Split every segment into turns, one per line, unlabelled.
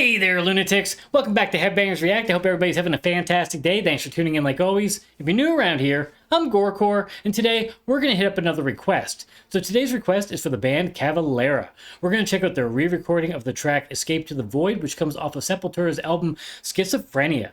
Hey there, lunatics! Welcome back to Headbangers React. I hope everybody's having a fantastic day. Thanks for tuning in like always. If you're new around here, I'm GoreCore, and today we're going to hit up another request. So today's request is for the band CAVALERA. We're going to check out their re-recording of the track Escape to the Void, which comes off of Sepultura's album Schizophrenia.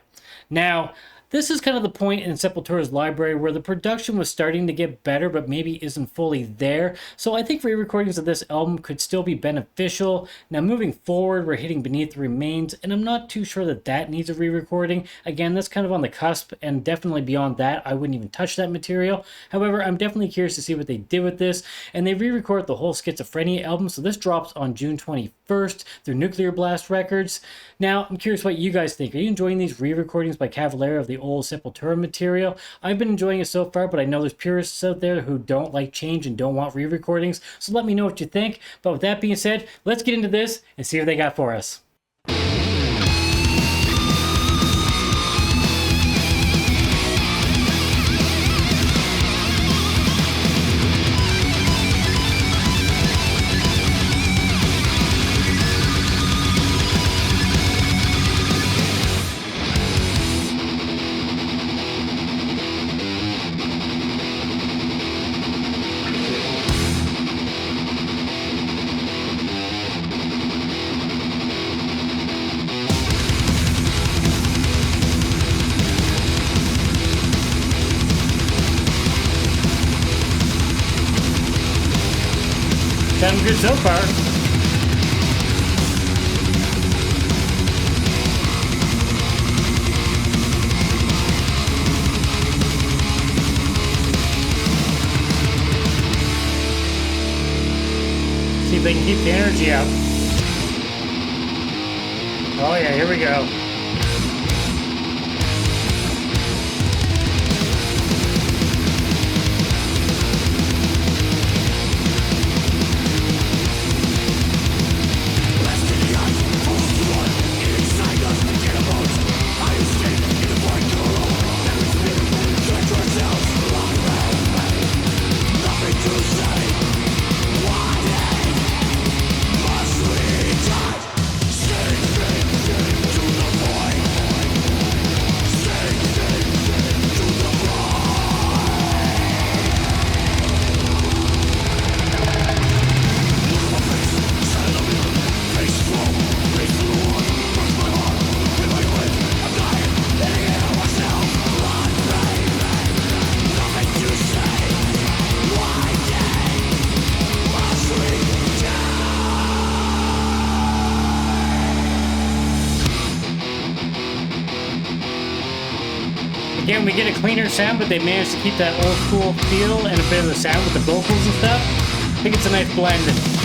Now, this is kind of the point in Sepultura's library where the production was starting to get better, but maybe isn't fully there. So I think re-recordings of this album could still be beneficial. Now moving forward, we're hitting Beneath the Remains, and I'm not too sure that that needs a re-recording. Again, that's kind of on the cusp, and definitely beyond that, I wouldn't even touch that material. However, I'm definitely curious to see what they did with this, and they re-recorded the whole Schizophrenia album, so this drops on June 21st through Nuclear Blast Records. Now, I'm curious what you guys think. Are you enjoying these re-recordings by CAVALERA of the old Sepultura material? I've been enjoying it so far, but I know there's purists out there who don't like change and don't want re-recordings, so let me know what you think. But with that being said, let's get into this and see what they got for us. Sounds good so far. See if they can keep the energy up. Oh yeah, here we go. Again, we get a cleaner sound, but they managed to keep that old school feel and a bit of the sound with the vocals and stuff. I think it's a nice blend.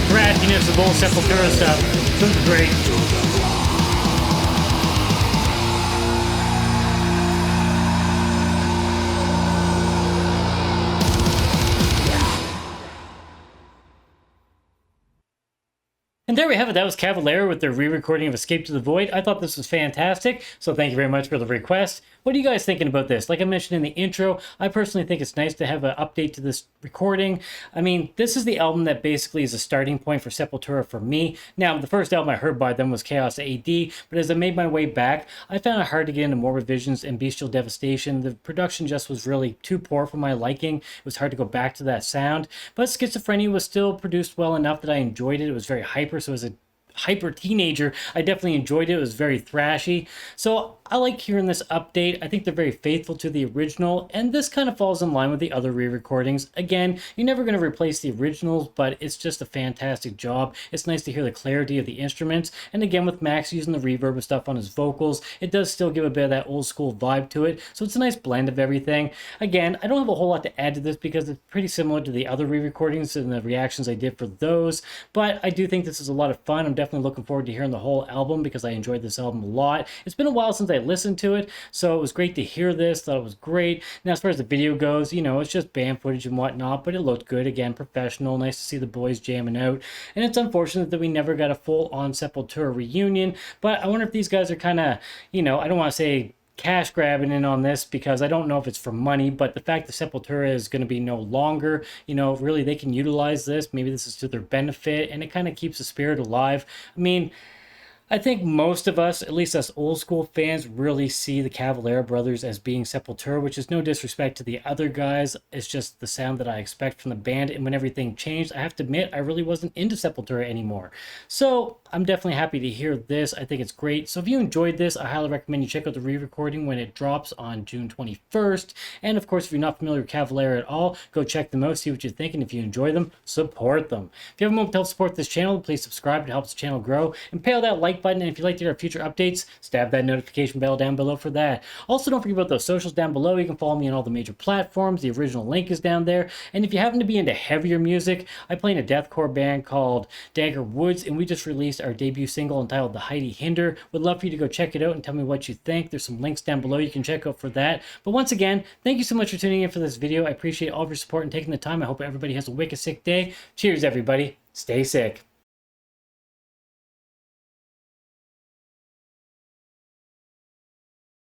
thrashiness of old Sepultura stuff. This is great. And there we have it. That was CAVALERA with their re-recording of Escape to the Void. I thought this was fantastic, so thank you very much for the request. What are you guys thinking about this? Like I mentioned in the intro, I personally think it's nice to have an update to this recording. I mean, this is the album that basically is a starting point for Sepultura for me. Now, the first album I heard by them was Chaos AD, but as I made my way back, I found it hard to get into more revisions and Bestial Devastation. The production just was really too poor for my liking. It was hard to go back to that sound, but Schizophrenia was still produced well enough that I enjoyed it. It was very hyper, so as a hyper teenager, I definitely enjoyed it. It was very thrashy. So I like hearing this update. I think they're very faithful to the original, and this kind of falls in line with the other re-recordings. Again, you're never going to replace the originals, but it's just a fantastic job. It's nice to hear the clarity of the instruments, and again, with Max using the reverb and stuff on his vocals, it does still give a bit of that old school vibe to it, so it's a nice blend of everything. Again, I don't have a whole lot to add to this because it's pretty similar to the other re-recordings and the reactions I did for those, but I do think this is a lot of fun. I'm definitely looking forward to hearing the whole album because I enjoyed this album a lot. It's been a while since I listened to it, so it was great to hear this. Thought it was great. Now, as far as the video goes, you know, it's just band footage and whatnot, but it looked good. Again, professional. Nice to see the boys jamming out. And it's unfortunate that we never got a full-on Sepultura reunion, but I wonder if these guys are kind of, you know, I don't want to say cash grabbing in on this because I don't know if it's for money, but the fact that Sepultura is going to be no longer, you know, really they can utilize this. Maybe this is to their benefit, and it kind of keeps the spirit alive. I mean, I think most of us, at least us old school fans, really see the Cavalera brothers as being Sepultura, which is no disrespect to the other guys. It's just the sound that I expect from the band. And when everything changed, I have to admit, I really wasn't into Sepultura anymore. So I'm definitely happy to hear this. I think it's great. So if you enjoyed this, I highly recommend you check out the re-recording when it drops on June 21st. And of course, if you're not familiar with Cavalera at all, go check them out, see what you think. And if you enjoy them, support them. If you have a moment to help support this channel, please subscribe. It helps the channel grow. And pay that like button, and if you'd like to hear our future updates, stab that notification bell down below for that. Also, don't forget about those socials down below. You can follow me on all the major platforms. The original link is down there. And if you happen to be into heavier music, I play in a deathcore band called Dagger, and we just released our debut single entitled The Heidi Hinder. Would love for you to go check it out and tell me what you think. There's some links down below you can check out for that. But once again, thank you so much for tuning in for this video. I appreciate all of your support and taking the time. I hope everybody has a wicked sick day. Cheers, everybody. Stay sick.